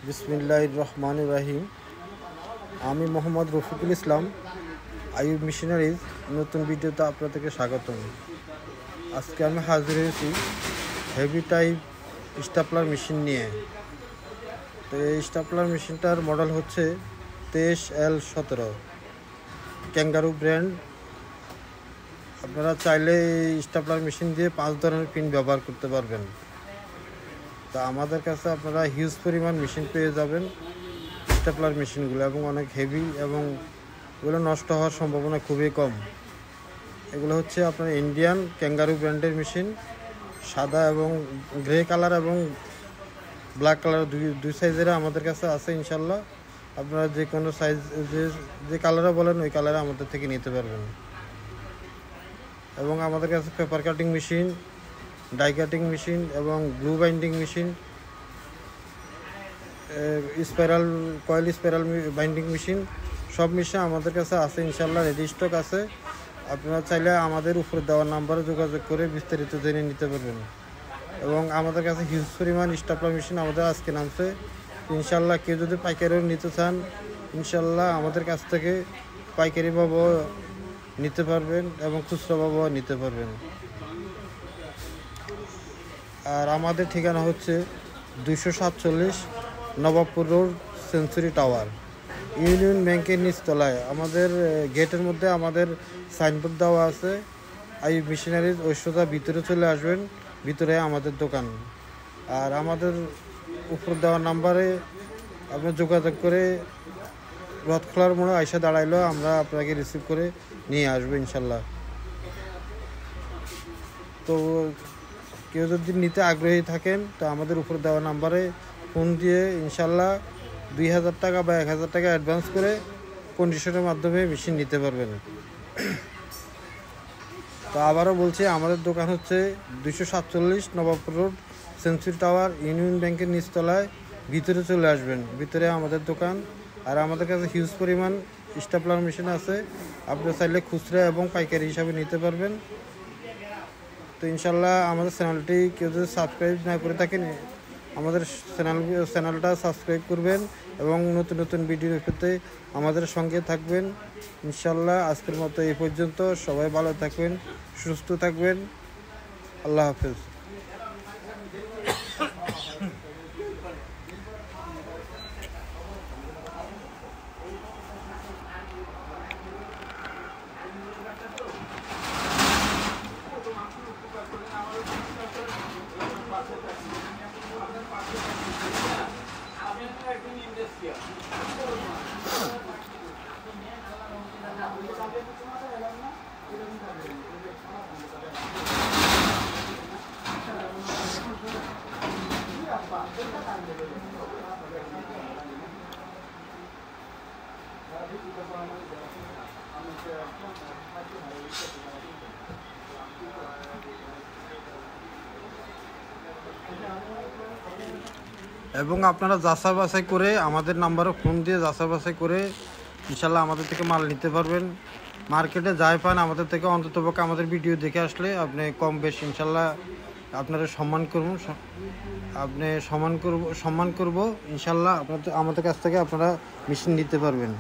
বিসমিল্লাহির রহমানির রহিম। আমি মোহাম্মদ রফিকুল ইসলাম, আইয়ুব মিশনারিজ নতুন ভিডিওতে আপনাদেরকে স্বাগতম। আজকে আমি হাজির হয়েছি হেভি টাইপ স্টাপলার মেশিন নিয়ে। তো এই স্টাপলার মেশিনটার মডেল হচ্ছে 23L17 ক্যাঙ্গারু ব্র্যান্ড। আপনারা চাইলে এই স্টাপলার মেশিন দিয়ে 5 ধরনের পিন ব্যবহার করতে পারবেন। তা আমাদের কাছে আপনারা হিউজ পরিমাণ মেশিন পেয়ে যাবেন স্টাপলার মেশিনগুলো, এবং অনেক হেভি, এবং এগুলো নষ্ট হওয়ার সম্ভাবনা খুবই কম। এগুলো হচ্ছে আপনার ইন্ডিয়ান ক্যাঙ্গারু ব্র্যান্ডের মেশিন। সাদা এবং গ্রে কালার এবং ব্ল্যাক কালার দুই সাইজের আমাদের কাছে আছে। ইনশাল্লাহ আপনারা যে কোনো সাইজ যে কালারে বলেন ওই কালারে আমাদের থেকে নিতে পারবেন। এবং আমাদের কাছে paper cutting machine, die cutting machine এবং glue binding machine, coil spiral binding machine, সব মেশিন আমাদের কাছে আছে। ইনশাল্লাহ রেডি স্টক আছে। আপনারা চাইলে আমাদের উপরে দেওয়ার নাম্বারে যোগাযোগ করে বিস্তারিত জেনে নিতে পারবেন। এবং আমাদের কাছে হিউজ পরিমাণ স্টাপলার মেশিন আমাদের আজকে নামছে। ইনশাল্লাহ কেউ যদি পাইকারিও নিতে চান, ইনশাল্লাহ আমাদের কাছ থেকে পাইকারিভাবেও নিতে পারবেন এবং খুচরাভাবেও নিতে পারবেন। আর আমাদের ঠিকানা হচ্ছে 247 Nawabpur road, century tower, union ব্যাংকের নিচতলায়। আমাদের গেটের মধ্যে আমাদের সাইনবোর্ড দেওয়া আছে আইয়ুব মিশনারিজ। ওই সোজা ভিতরে চলে আসবেন, ভিতরে আমাদের দোকান। আর আমাদের উপর দেওয়া নাম্বারে আপনার যোগাযোগ করে রথখোলার মোড়ে আইসা দাঁড়াইলেও আমরা আপনাকে রিসিভ করে নিয়ে আসবো ইনশাল্লাহ। তো কেউ যদি নিতে আগ্রহী থাকেন তো আমাদের উপর দেওয়া নাম্বারে ফোন দিয়ে ইনশাল্লাহ 2000 টাকা বা 1000 টাকা অ্যাডভান্স করে কন্ডিশনের মাধ্যমে মেশিন নিতে পারবেন। তো আবারও বলছি, আমাদের দোকান হচ্ছে 247 Nawabpur road, century tower, union ব্যাংকের নিচতলায়। ভিতরে চলে আসবেন, ভিতরে আমাদের দোকান। আর আমাদের কাছে হিউজ পরিমাণ স্টাপলার মেশিন আছে। আপনি চাইলে খুচরা এবং পাইকারি হিসাবে নিতে পারবেন। তো ইনশাল্লাহ আমাদের চ্যানেলটি কেউ যদি সাবস্ক্রাইব না করে থাকেন, আমাদের চ্যানেলটা সাবস্ক্রাইব করবেন এবং নতুন নতুন ভিডিও পেতে আমাদের সঙ্গে থাকবেন ইনশাল্লাহ। আজকের মতো এই পর্যন্ত। সবাই ভালো থাকবেন, সুস্থ থাকবেন। আল্লাহ হাফেজ। এবং আপনারা যাচাই বাছাই করে আমাদের নাম্বারে ফোন দিয়ে যাচাই বাছাই করে ইনশাল্লাহ আমাদের থেকে মাল নিতে পারবেন। মার্কেটে যাই পান আমাদের থেকে অন্ততপক্ষে আমাদের ভিডিও দেখে আসলে আপনি কম বেশি ইনশাল্লাহ আপনারা সম্মান করব ইনশাল্লাহ। আমাদের কাছ থেকে আপনারা মেশিন নিতে পারবেন।